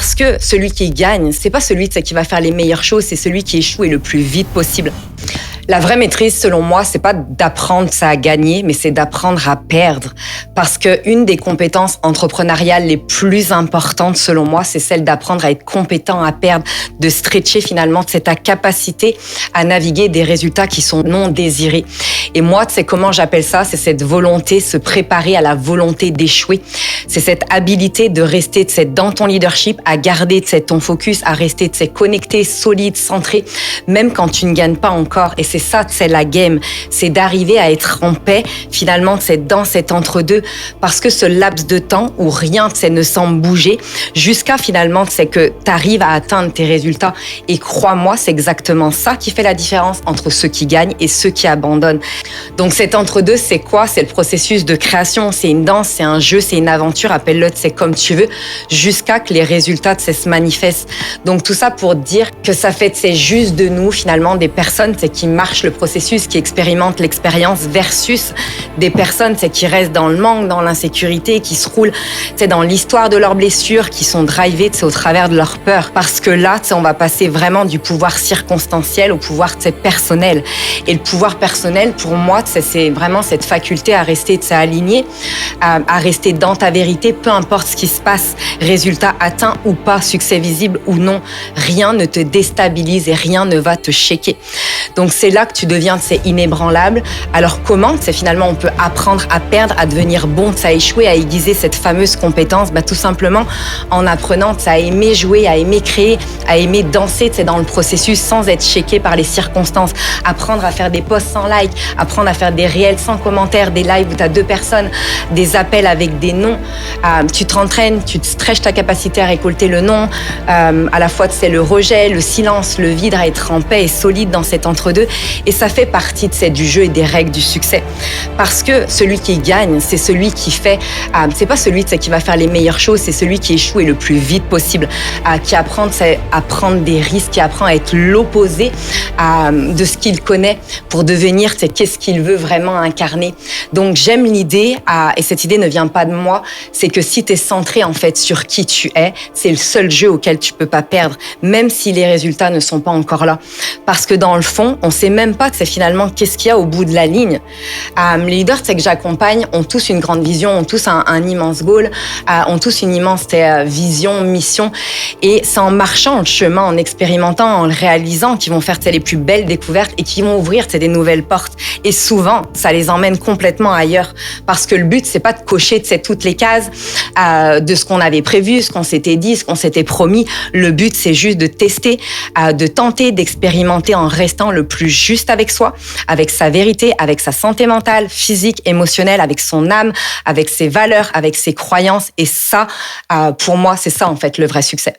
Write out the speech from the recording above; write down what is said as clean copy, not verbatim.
Parce que celui qui gagne, c'est pas celui qui va faire les meilleures choses, c'est celui qui échoue et le plus vite possible. La vraie maîtrise, selon moi, c'est pas d'apprendre ça à gagner, mais c'est d'apprendre à perdre. Parce que une des compétences entrepreneuriales les plus importantes, selon moi, c'est celle d'apprendre à être compétent à perdre, de stretcher finalement, c'est ta capacité à naviguer des résultats qui sont non désirés. Et moi, tu sais comment j'appelle ça? C'est cette volonté, se préparer à la volonté d'échouer. C'est cette habilité de rester dans ton leadership, à garder ton focus, à rester connecté, solide, centré, même quand tu ne gagnes pas encore. Et c'est ça, c'est la game. C'est d'arriver à être en paix, finalement, c'est dans cet entre-deux. Parce que ce laps de temps où rien ne semble bouger, jusqu'à finalement, c'est que tu arrives à atteindre tes résultats. Et crois-moi, c'est exactement ça qui fait la différence entre ceux qui gagnent et ceux qui abandonnent. Donc cet entre-deux, c'est quoi? C'est le processus de création, c'est une danse, c'est un jeu, c'est une aventure, appelle-le comme tu veux, jusqu'à que les résultats se manifestent. Donc tout ça pour dire que ça fait juste de nous finalement des personnes qui marchent le processus, qui expérimentent l'expérience versus des personnes qui restent dans le manque, dans l'insécurité, qui se roulent dans l'histoire de leurs blessures, qui sont drivées au travers de leur peur. Parce que là, on va passer vraiment du pouvoir circonstanciel au pouvoir personnel. Et le pouvoir personnel, pour moi, c'est vraiment cette faculté à rester aligné, à rester dans ta vérité, peu importe ce qui se passe, résultat atteint ou pas, succès visible ou non, rien ne te déstabilise et rien ne va te shaker. Donc c'est là que tu deviens inébranlable. Alors comment finalement on peut apprendre à perdre, à devenir bon, à échouer, à aiguiser cette fameuse compétence? Tout simplement en apprenant à aimer jouer, à aimer créer, à aimer danser dans le processus sans être shaké par les circonstances. Apprendre à faire des posts sans like, apprendre à faire des réels sans commentaires, des lives où tu as 2 personnes, des appels avec des noms. Tu te rentraînes, tu te stretches ta capacité à récolter le nom, à la fois le rejet, le silence, le vide, à être en paix et solide dans cet entre-deux. Et ça fait partie du jeu et des règles du succès. Parce que celui qui gagne, c'est celui qui fait, c'est pas celui qui va faire les meilleures choses, c'est celui qui échoue et le plus vite possible, qui apprend à prendre des risques, qui apprend à être l'opposé de ce qu'il connaît pour devenir qu'est-ce qu'il veut vraiment incarner. Donc j'aime l'idée, et cette idée ne vient pas de moi, c'est que si tu es centré en fait sur qui tu es, c'est le seul jeu auquel tu peux pas perdre, même si les résultats ne sont pas encore là. Parce que dans le fond, on sait même pas que c'est finalement qu'est-ce qu'il y a au bout de la ligne. Les leaders que j'accompagne ont tous une grande vision, ont tous un immense goal, ont tous une immense vision, mission. Et c'est en marchant le chemin, en expérimentant, en le réalisant, qu'ils vont faire les plus belles découvertes et qui vont ouvrir des nouvelles portes. Et souvent, ça les emmène complètement ailleurs. Parce que le but, c'est pas de cocher toutes les cases de ce qu'on avait prévu, ce qu'on s'était dit, ce qu'on s'était promis. Le but, c'est juste de tester, de tenter, d'expérimenter en restant le plus juste avec soi, avec sa vérité, avec sa santé mentale, physique, émotionnelle, avec son âme, avec ses valeurs, avec ses croyances. Et ça, pour moi, c'est ça en fait le vrai succès.